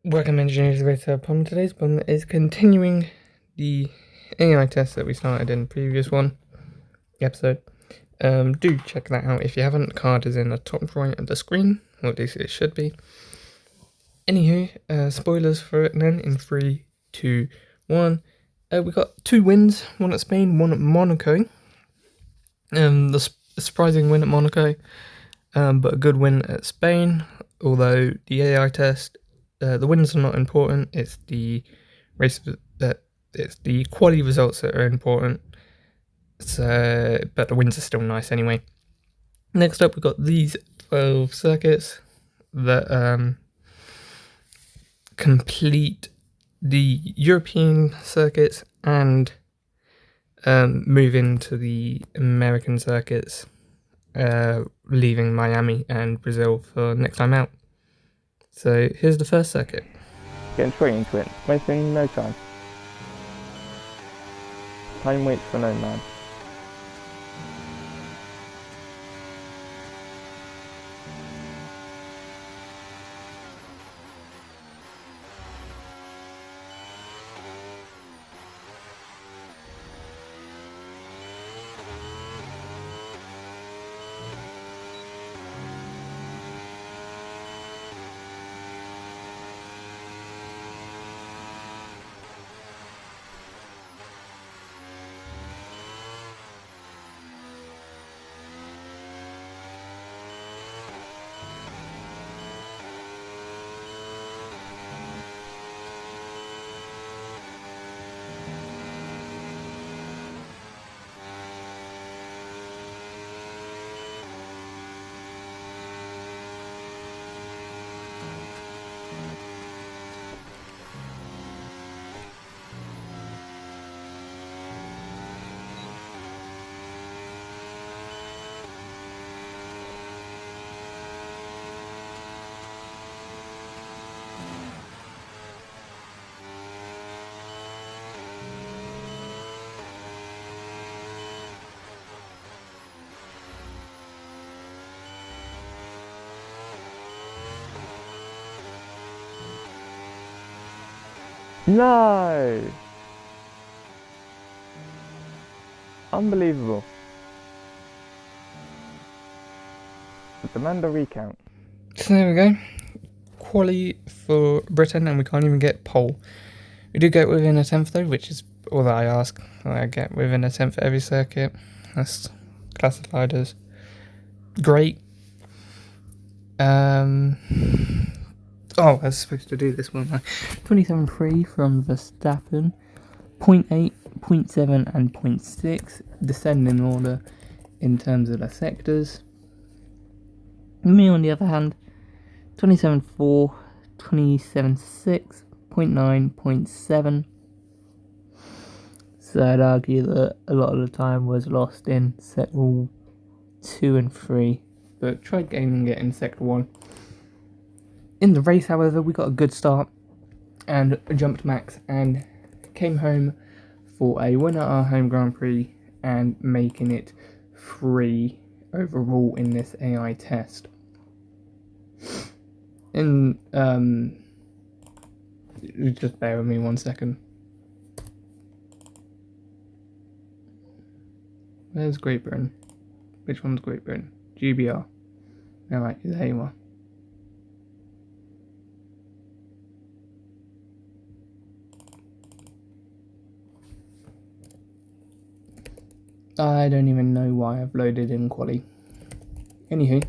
Welcome engineers to the problem. Today's problem is continuing the AI test that we started in the previous episode. Do check that out if you haven't. The card is in the top right of the screen, or at least it should be. Anywho, spoilers for it then in 3, 2, 1. We got 2 wins, one at Spain, one at Monaco. The surprising win at Monaco, but a good win at Spain, although the AI test, the wins are not important. It's the it's the quality results that are important. So, but the wins are still nice anyway. Next up, we've got these 12 circuits that complete the European circuits and move into the American circuits, leaving Miami and Brazil for next time out. So here's the first circuit. Getting straight into it, wasting no time. Time waits for no man. No! Unbelievable. Demand a recount. So there we go. Quali for Britain, and we can't even get pole. We do get within a 10th though, which is all that I ask. I get within a 10th every circuit. That's classified as great. Oh, I was supposed to do this one. 27.3 from Verstappen, 0.8, 0.7 and 0.6, descend in order in terms of the sectors. Me on the other hand, 27.4, 27.6, 0.9, 0.7. So I'd argue that a lot of the time was lost in sector 2 and 3, but tried gaining it in sector 1. In the race, however, we got a good start and jumped max and came home for a win at our home Grand Prix and making it 3 overall in this AI test. Just bear with me 1 second. Where's Great Britain? Which one's Great Britain? GBR. Alright, there you are. I don't even know why I've loaded in quali. Anywho.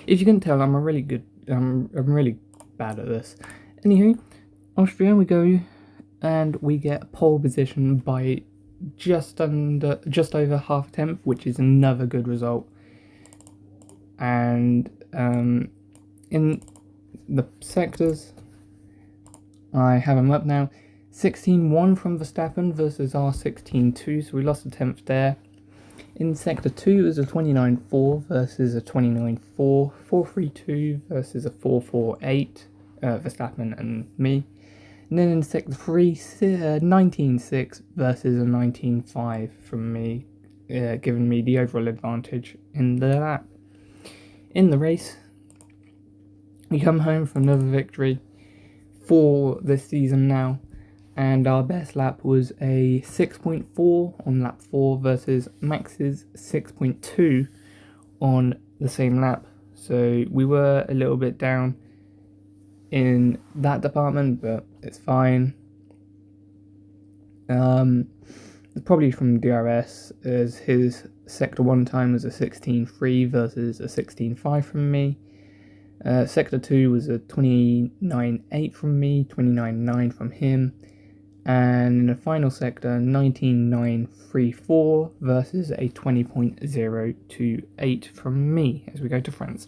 If you couldn't tell, I'm really bad at this. Anywho, Austria, we go and we get pole position by just over half a tenth, which is another good result. And in the sectors, I have them up now. 16-1 from Verstappen versus our 16-2, so we lost a tenth there. In Sector 2 is a 29-4 versus a 29-4, 4-3-2 versus a 4-4-8, Verstappen and me. And then in Sector 3, 19-6 versus a 19-5 from me, giving me the overall advantage in the lap. In the race, we come home from another victory for this season now, and our best lap was a 6.4 on lap 4 versus Max's 6.2 on the same lap. So we were a little bit down in that department, but it's fine. Probably from DRS, as his Sector 1 time was a 16.3 versus a 16.5 from me. Sector 2 was a 29.8 from me, 29.9 from him. And in the final sector, 19.934 versus a 20.028 from me as we go to France.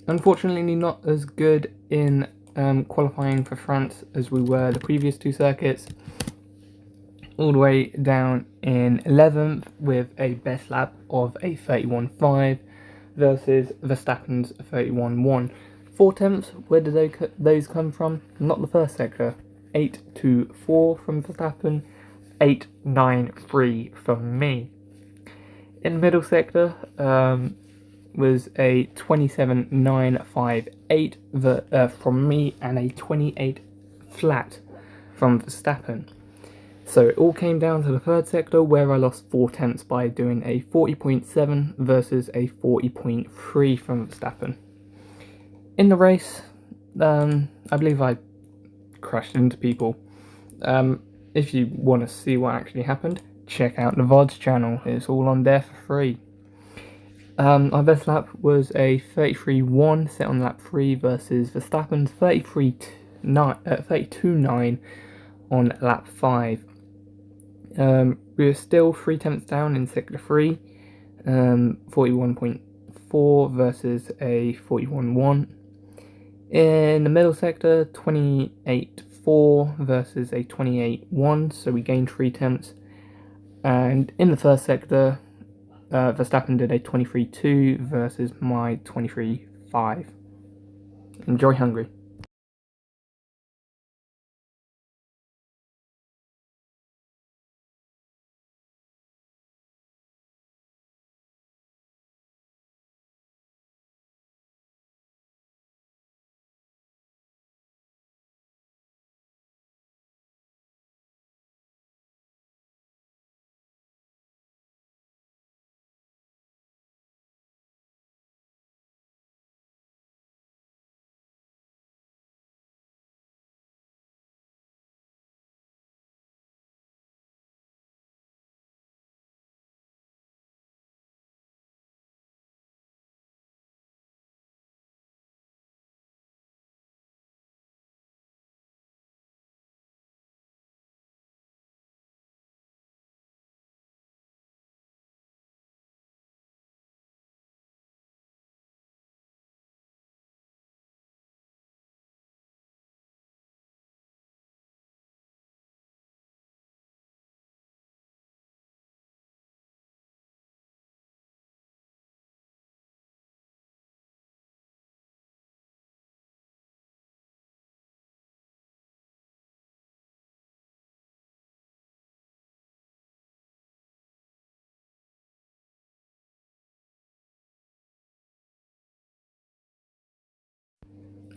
Unfortunately, not as good in qualifying for France as we were the previous two circuits. All the way down in 11th with a best lap of a 31.5 versus Verstappen's 31.1. 4 tenths, where did those come from? Not the first sector. 8.24 from Verstappen, 8.93 from me. In the middle sector, was a 27.958 from me and a 28 flat from Verstappen. So it all came down to the third sector, where I lost 4 tenths by doing a 40.7 versus a 40.3 from Verstappen. In the race, I believe I crashed into people. If you want to see what actually happened, check out the VODs channel. It's all on there for free. Our best lap was a 33.1 set on lap 3 versus Verstappen's 32.9 on lap 5. We were still 3 tenths down in sector 3, 41.4 versus a 41.1. In the middle sector, 28.4 versus a 28.1, so we gained 3 tenths. And in the first sector, Verstappen did a 23.2 versus my 23.5. Enjoy Hungary.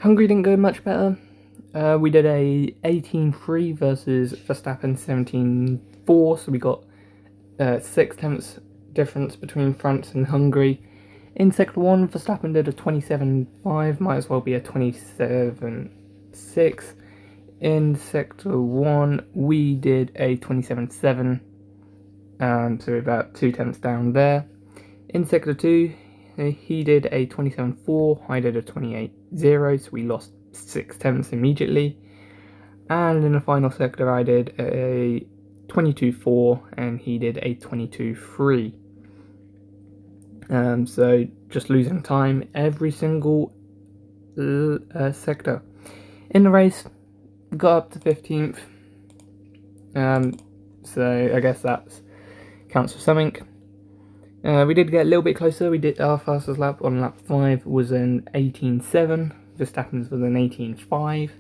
Hungary didn't go much better. We did a 18-3 versus Verstappen 17-4, so we got 6 tenths difference between France and Hungary. In Sector 1, Verstappen did a 27.5, might as well be a 27.6. In Sector 1, we did a 27.7, so about 2 tenths down there. In Sector 2, he did a 27.4, I did a 28.0, so we lost 6 tenths immediately. And in the final sector, I did a 22.4, and he did a 22.3. So just losing time every single sector. In the race, got up to 15th. So I guess that counts for something. We did get a little bit closer. We did our fastest lap on lap 5 was an 18.7. Verstappen's was an 18.5.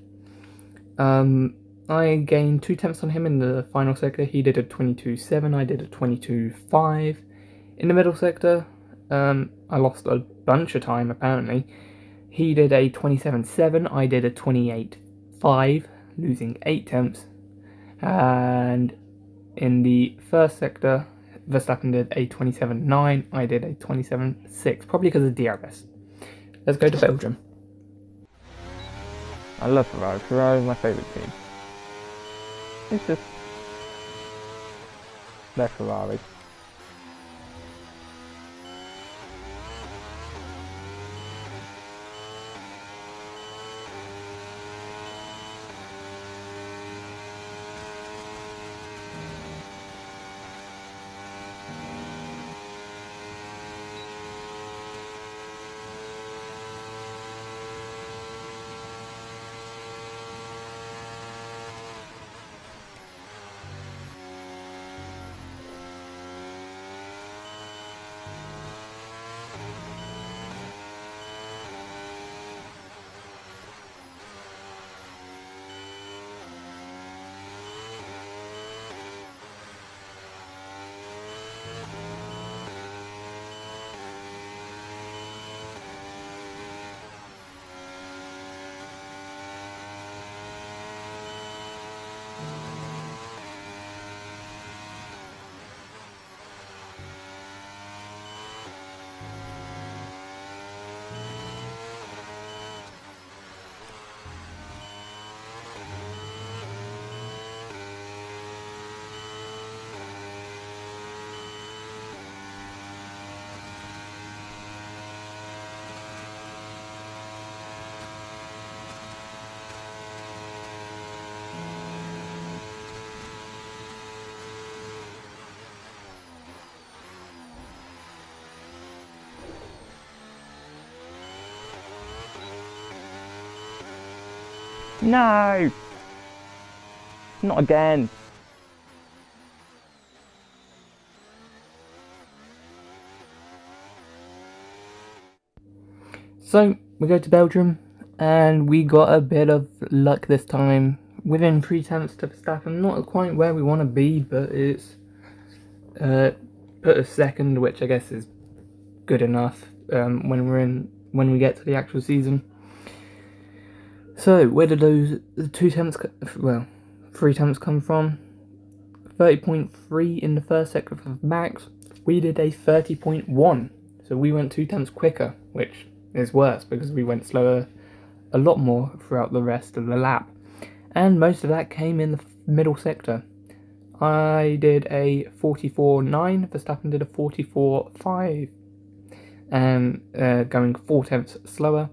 I gained 2 tenths on him in the final sector. He did a 22.7. I did a 22.5. In the middle sector, I lost a bunch of time apparently. He did a 27.7. I did a 28.5, losing 8 tenths. And in the first sector, Verstappen did a 27.9, I did a 27.6, probably because of DRS. Let's go to Belgium. I love Ferrari. Ferrari is my favourite team. It's just... they're Ferrari. No! Not again. So we go to Belgium, and we got a bit of luck this time. Within 3 tenths to Verstappen, not quite where we want to be, but it's put us second, which I guess is good enough when we get to the actual season. So where did those 3 tenths come from? 30.3 in the first sector for Max. We did a 30.1, so we went 2 tenths quicker, which is worse because we went slower a lot more throughout the rest of the lap. And most of that came in the middle sector. I did a 44.9, Verstappen did a 44.5, and going 4 tenths slower.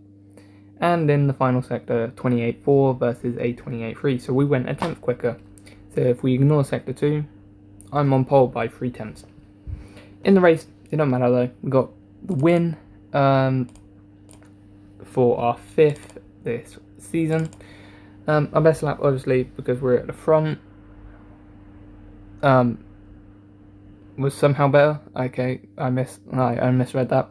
And in the final sector, 28.4 versus a 28.3, so we went a tenth quicker. So if we ignore sector 2, I'm on pole by 3 tenths. In the race, it don't matter though, we got the win for our 5th this season. Our best lap, obviously, because we're at the front, was somehow better. Okay, I misread that.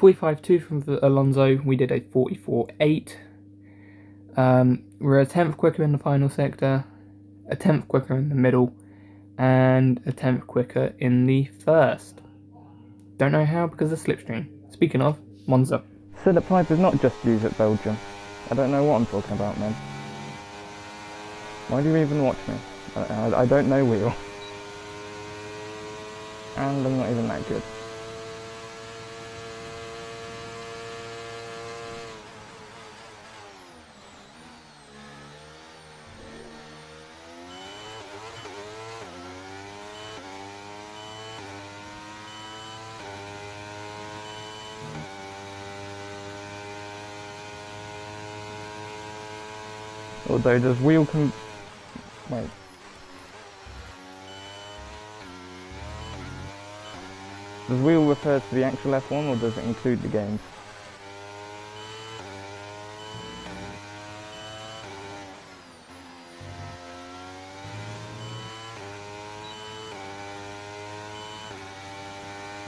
45.2 from Alonso, we did a 44.8. We're a tenth quicker in the final sector, a tenth quicker in the middle, and a tenth quicker in the first. Don't know how, because of slipstream. Speaking of, Monza. So the pride does not just lose at Belgium. I don't know what I'm talking about, man. Why do you even watch me? I don't know wheel. And I'm not even that good. Although does wheel wait. Does wheel refer to the actual F1 or does it include the games?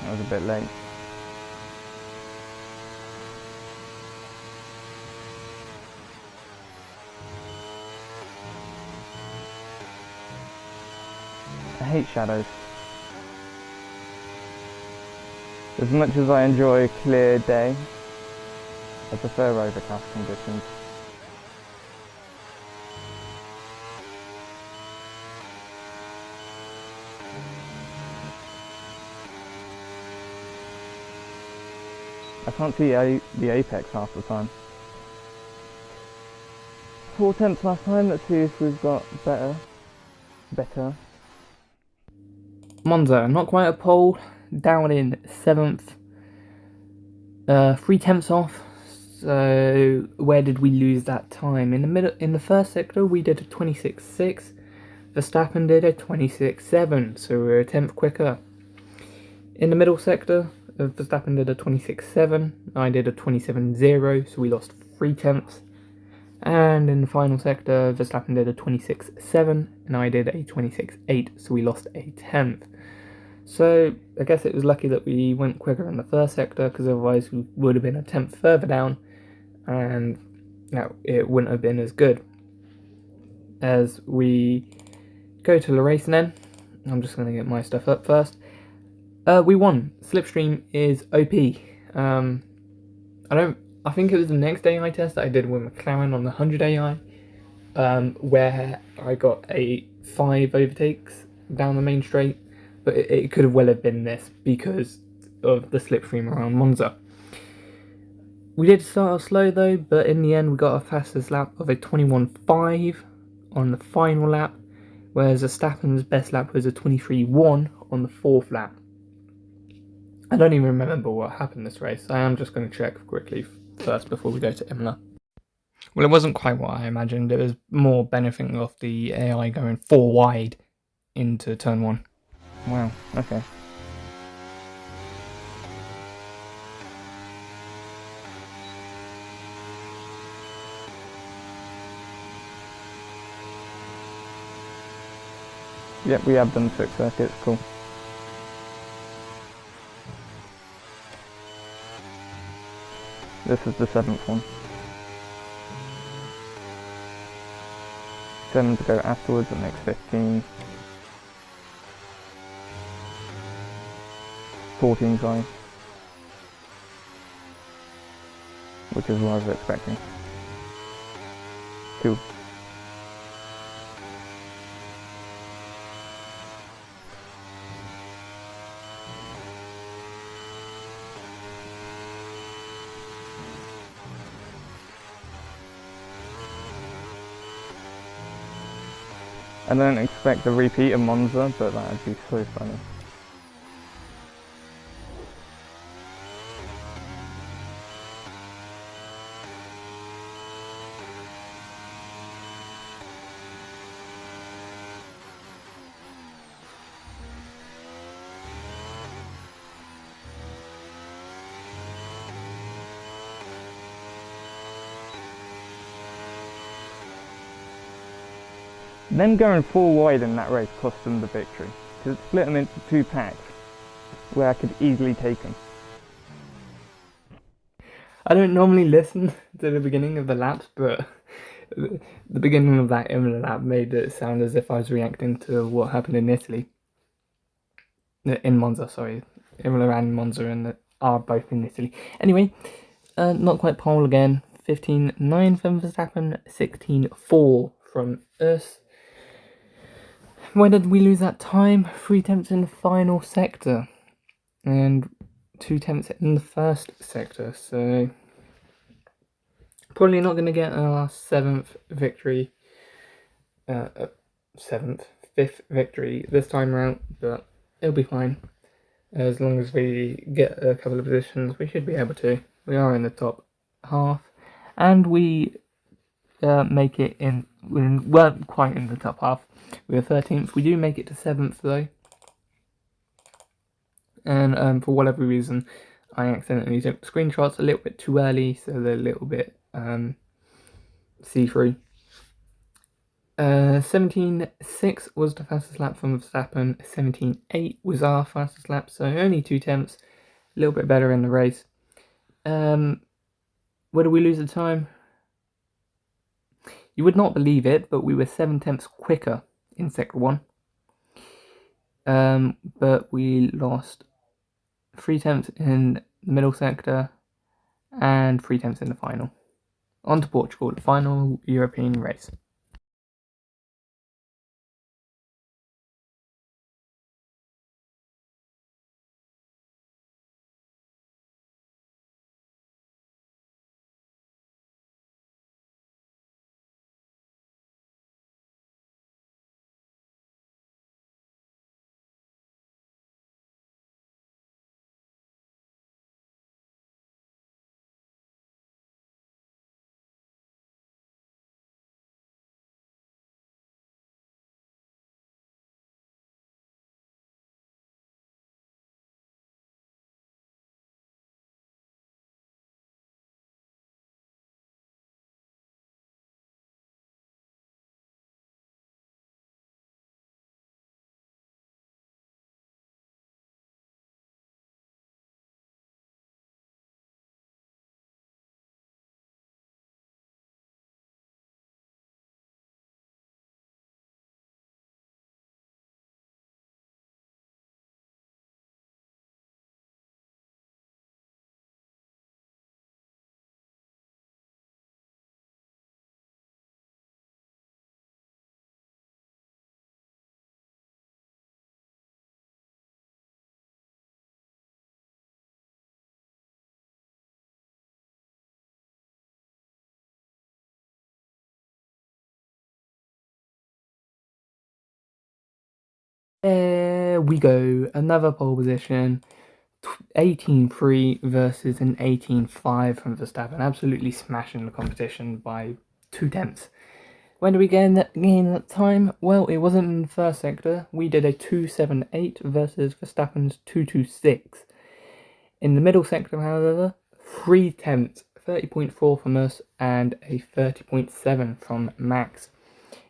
That was a bit late. I hate shadows. As much as I enjoy a clear day, I prefer overcast conditions. I can't see the apex half the time. 4 tenths last time, let's see if we've got better. Monza, not quite a pole, down in 7th. 3 tenths off. So where did we lose that time? In the first sector we did a 26.6. Verstappen did a 26.7, so we were a tenth quicker. In the middle sector, Verstappen did a 26.7. I did a 27.0, so we lost 3 tenths. And in the final sector, Verstappen did a 26.7 and I did a 26.8, so we lost a tenth. So I guess it was lucky that we went quicker in the first sector, because otherwise we would have been a tenth further down and it wouldn't have been as good. As we go to the Racengineer, I'm just going to get my stuff up first. We won. Slipstream is OP. I think it was the next AI test that I did with McLaren on the 100 AI, where I got a 5 overtakes down the main straight, but it could have well have been this because of the slipstream around Monza. We did start off slow though, but in the end we got our fastest lap of a 21.5 on the final lap, whereas Verstappen's best lap was a 23.1 on the 4th lap. I don't even remember what happened this race. I am just going to check quickly first before we go to Imola. Well, it wasn't quite what I imagined. It was more benefiting off the AI going 4 wide into turn 1. Wow, okay. Yep, we have done 6 circuits, cool. This is the 7th one. 7 to go afterwards, that makes 15. 14, sorry. Which is what I was expecting. 2. I don't expect a repeat of Monza, but that would be so funny. Them going 4 wide in that race cost them the victory, because it split them into 2 packs where I could easily take them. I don't normally listen to the beginning of the laps, but the beginning of that Imola lap made it sound as if I was reacting to what happened in Italy. In Monza, sorry. Imola and Monza are both in Italy. Anyway, not quite pole again. 15-9 from Verstappen, 16-4 from us. Where did we lose that time? 3 tenths in the final sector and 2 tenths in the first sector. So probably not going to get our 7th victory, 5th victory this time around, but it'll be fine. As long as we get a couple of positions, we should be able to. We are in the top half, and we make it in. We weren't quite in the top half. We were 13th. We do make it to 7th though, and for whatever reason, I accidentally took screenshots a little bit too early, so they're a little bit see-through. 17.6 was the fastest lap from Verstappen, 17.8 was our fastest lap, so only 2 tenths, a little bit better in the race. Where did we lose the time? You would not believe it, but we were 7 tenths quicker in sector 1. But we lost 3 tenths in the middle sector and 3 tenths in the final. On to Portugal, the final European race. There we go, another pole position, 18.3 versus an 18.5 from Verstappen, absolutely smashing the competition by 2 tenths. When did we gain that time? Well, it wasn't in the first sector. We did a 2.78 versus Verstappen's 2.26. In the middle sector, however, 3 tenths, 30.4 from us and a 30.7 from Max.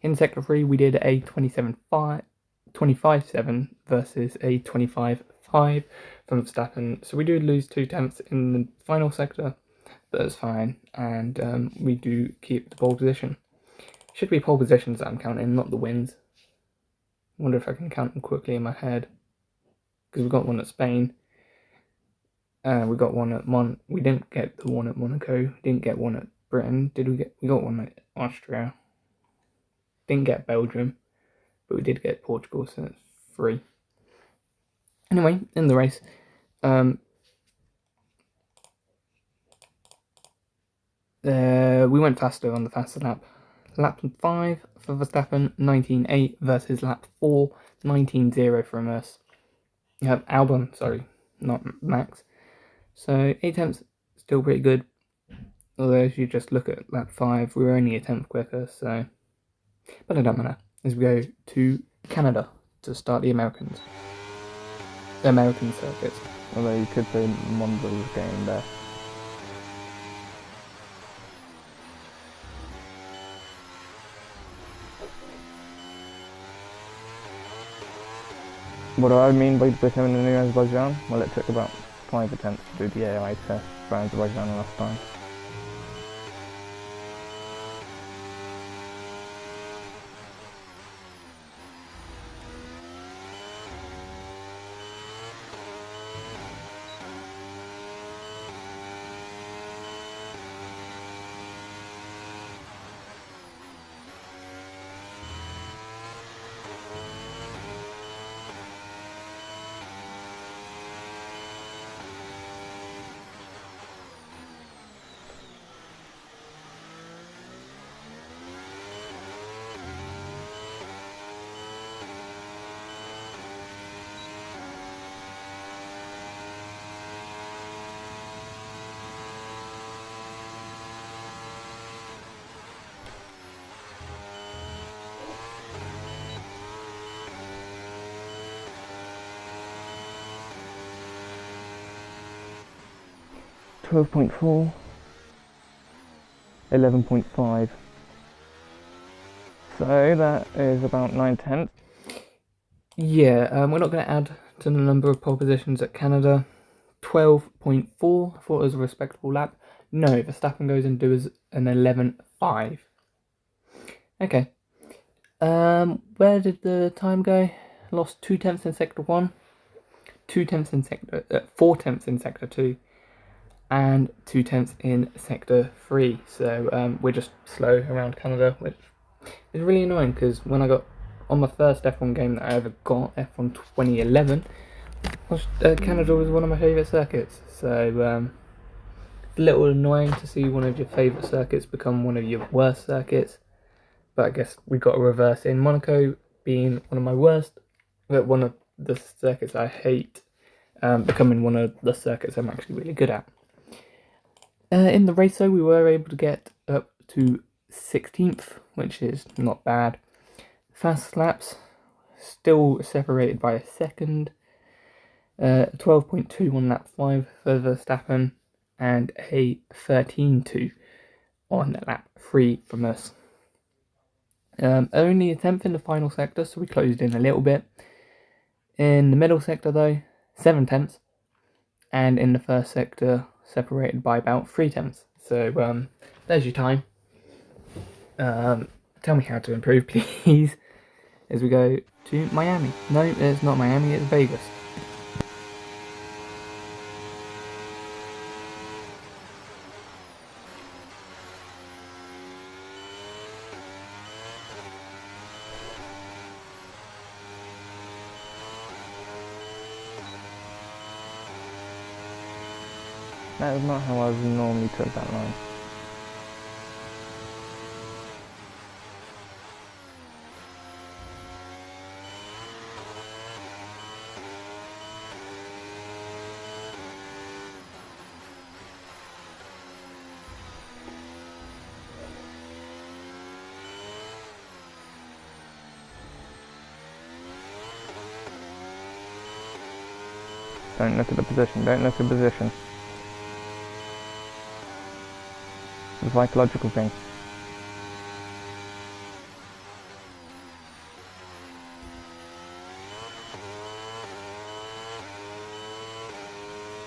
In sector 3, we did a 25.7 versus a 25.5 from Verstappen. So we do lose 2 tenths in the final sector, but it's fine. And we do keep the pole position. Should be pole positions that I'm counting, not the wins. I wonder if I can count them quickly in my head. Because we've got one at Spain. We got one at we didn't get the one at Monaco. Didn't get one at Britain. Did we get? We got one at Austria. Didn't get Belgium. But we did get Portugal, so that's 3. Anyway, in the race, we went faster on the fastest lap. Lap 5 for Verstappen, 19.8 versus lap 4, 19.0 from us. You have Albon, sorry, not Max. So 8 tenths, still pretty good. Although if you just look at lap 5, we were only a tenth quicker, so. But it don't matter. As we go to Canada to start the American circuits. Although you could say Monza's getting there. What do I mean by becoming the new Azerbaijan? Well, it took about 5 attempts to do the AI test for Azerbaijan last time. 12.4, 11.5. So that is about 9/10. Yeah, we're not going to add to the number of pole positions at Canada. 12.4, I thought it was a respectable lap. No, Verstappen goes and does an 11.5. Okay. Where did the time go? Lost 2 tenths in sector 1, 4 tenths in sector 2, and 2 tenths in sector 3. So we're just slow around Canada, which is really annoying because when I got on my first F1 game that I ever got, F1 2011, Canada was one of my favourite circuits. So it's a little annoying to see one of your favourite circuits become one of your worst circuits. But I guess we got a reverse in Monaco being one of my worst, but one of the circuits I hate, becoming one of the circuits I'm actually really good at. In the race though, we were able to get up to 16th, which is not bad. Fast laps, still separated by a second. 12.2 on lap 5 for Verstappen, and a 13.2 on lap 3 from us. Only a 10th in the final sector, so we closed in a little bit. In the middle sector though, 7 tenths, and in the first sector, separated by about 3 tenths. So there's your time. Tell me how to improve, please, as we go to Miami. No, it's not Miami, it's Vegas. That is not how I would normally took that line. Don't look at the position, don't look at the position. It's a psychological thing.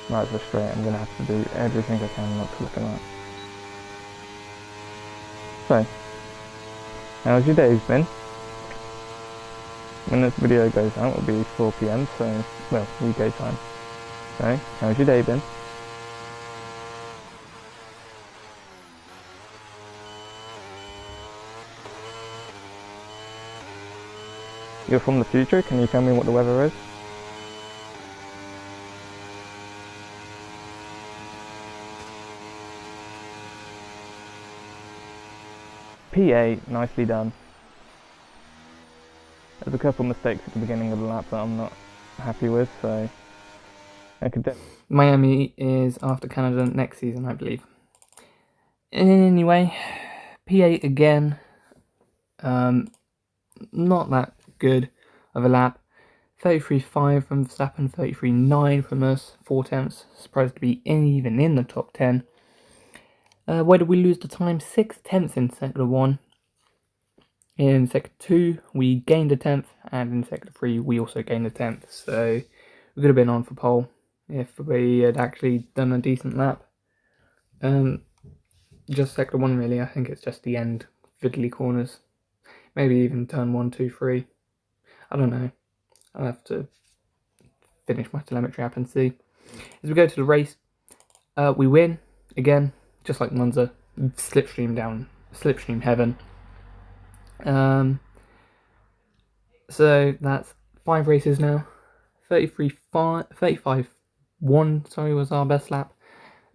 Right, so straight, I'm going to have to do everything I can not to look at that. So, how's your day been? When this video goes out, it'll be 4 PM, so, well, UK time. So, how's your day been? You're from the future, can you tell me what the weather is? P8, nicely done. There's a couple mistakes at the beginning of the lap that I'm not happy with, so I could Miami is after Canada next season, I believe. Anyway, P8 again. Not that good of a lap. 33.5 from Verstappen, 33.9 from us, 4 tenths. Surprised to be even in the top 10. Where did we lose the time? 6 tenths in sector 1. In sector 2, we gained a tenth, and in sector 3, we also gained a tenth. So we could have been on for pole if we had actually done a decent lap. Just sector 1 really, I think it's just the end fiddly corners. Maybe even turn 1, 2, 3. I don't know. I'll have to finish my telemetry app and see. As we go to the race, we win again, just like Monza. Slipstream heaven. So that's 5 races now. 35.1 was our best lap,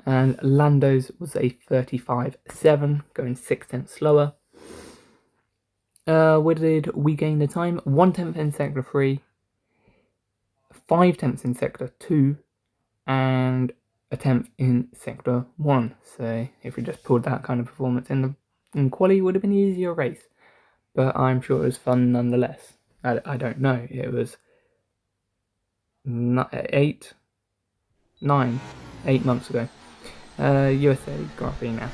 and Lando's was a 35.7, going 6 tenths slower. Where did we gain the time? 1 tenth in sector 3, 5 tenths in sector 2, and a tenth in sector 1. So if we just pulled that kind of performance in quali, it would have been an easier race. But I'm sure it was fun nonetheless. I don't know. It was 8 months ago. USA Grand Prix now.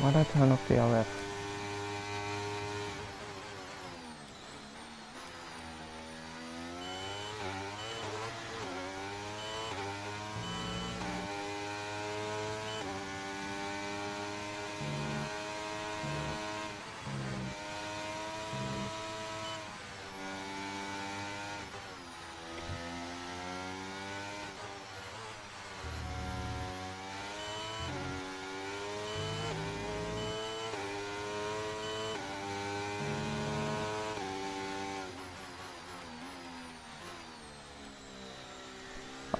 Why'd I turn off the RF?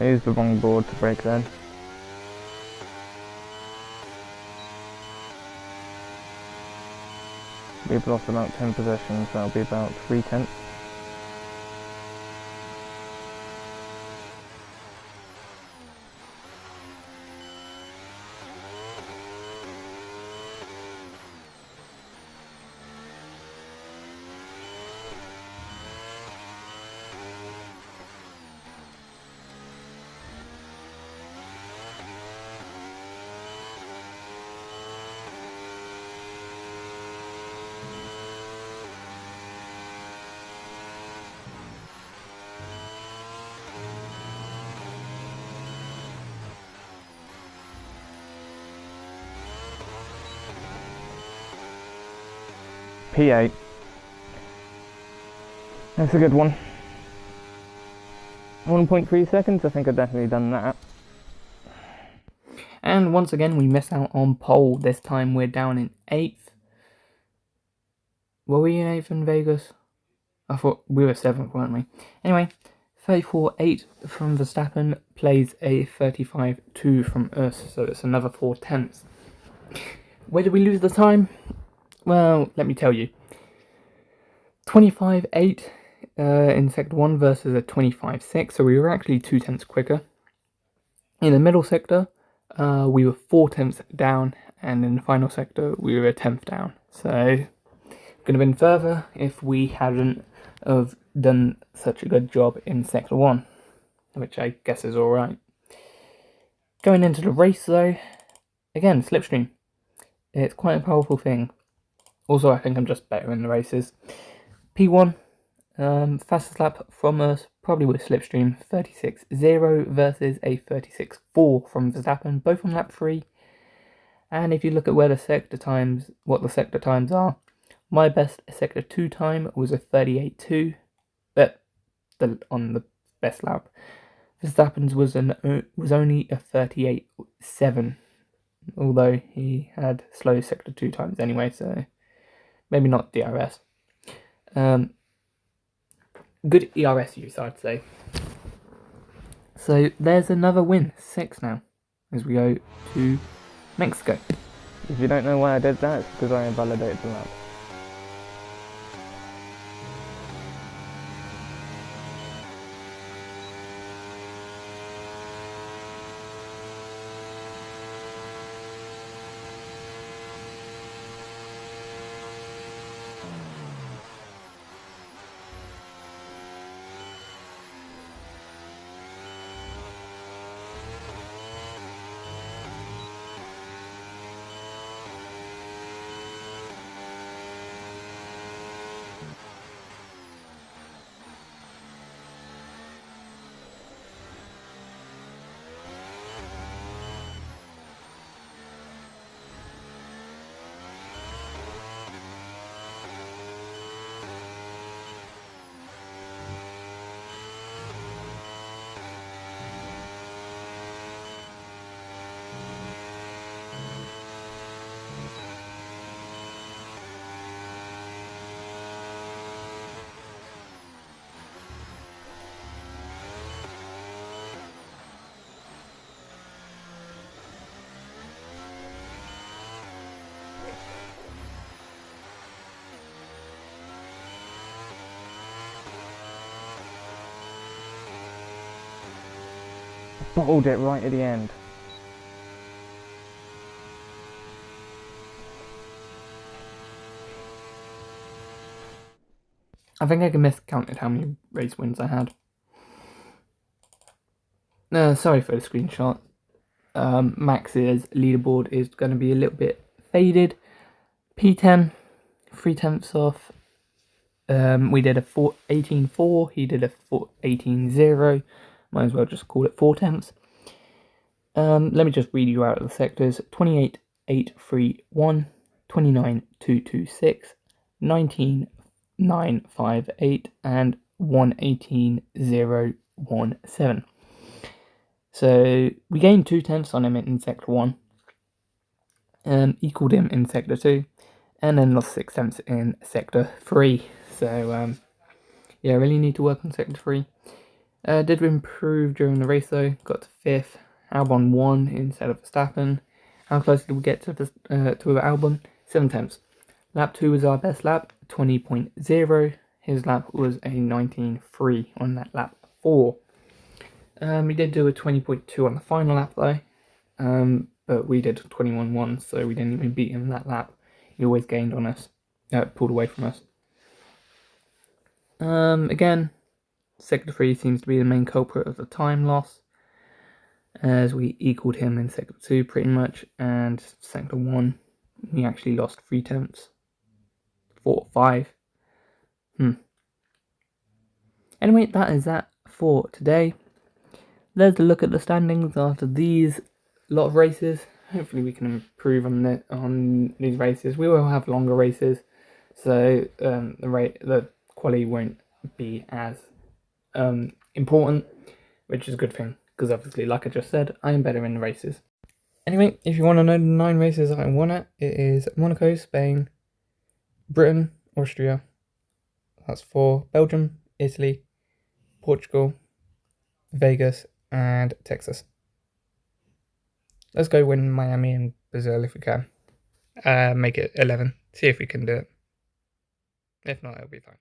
I used the wrong board to brake then. We've lost about 10 positions, that'll be about 3/10. P8. That's a good one. 1.3 seconds, I think I've definitely done that. And once again, we miss out on pole. This time we're down in 8th. Were we in 8th in Vegas? I thought we were 7th, weren't we? Anyway, 34.8 from Verstappen plays a 35.2 from us, so it's another 4/10. Where did we lose the time? Well, let me tell you. 25.8 in sector 1 versus a 25.6, so we were actually 2/10 quicker. In the middle sector, we were 4/10 down, and in the final sector, we were 1/10 down. So, could have been further if we hadn't have done such a good job in sector 1, which I guess is alright. Going into the race though, again, slipstream. It's quite a powerful thing. Also, I think I'm just better in the races. P1, fastest lap from us, probably with slipstream, 36.0 versus a 36.4 from Verstappen, both on lap 3. And if you look at where the sector times, what the sector times are, my best sector 2 time was a 38.2, on the best lap. Verstappen's was only a 38.7, although he had slow sector 2 times anyway, so maybe not DRS. Good ERS use, I'd say. So there's another win, 6 now, as we go to Mexico. If you don't know why I did that, it's because I invalidated the lap. Bottled it right at the end. I think I miscounted how many race wins I had. Sorry for the screenshot. Max's leaderboard is going to be a little bit faded. P10, 3/10 off. We did a 18-4. He did a 18-0. Might as well just call it 4/10. Let me just read you out the sectors: 28-831, 29-226, 19-958, and 118-017. So we gained 2/10 on him in sector 1, equaled him in sector 2, and then lost 6/10 in sector 3. So yeah, really need to work on sector 3. Did improve during the race though, got to 5th. Albon won instead of Verstappen. How close did we get to Albon? 7/10. Lap 2 was our best lap, 20.0. His lap was a 19.3 on that lap 4. We did do a 20.2 on the final lap though, but we did 21.1, so we didn't even beat him in that lap. He always gained on us, pulled away from us. Again, sector 3 seems to be the main culprit of the time loss, as we equaled him in sector 2 pretty much, and sector 1 we actually lost 3/10, 5. Anyway, that is that for today. There's a look at the standings after these lot of races. Hopefully we can improve on these races. We will have longer races, so the quali won't be as important, which is a good thing, because obviously, like I just said, I am better in the races. Anyway, if you want to know the 9 races I won at, it is Monaco, Spain, Britain, Austria. That's 4. Belgium, Italy, Portugal, Vegas, and Texas. Let's go win Miami and Brazil if we can. Make it 11. See if we can do it. If not, it'll be fine.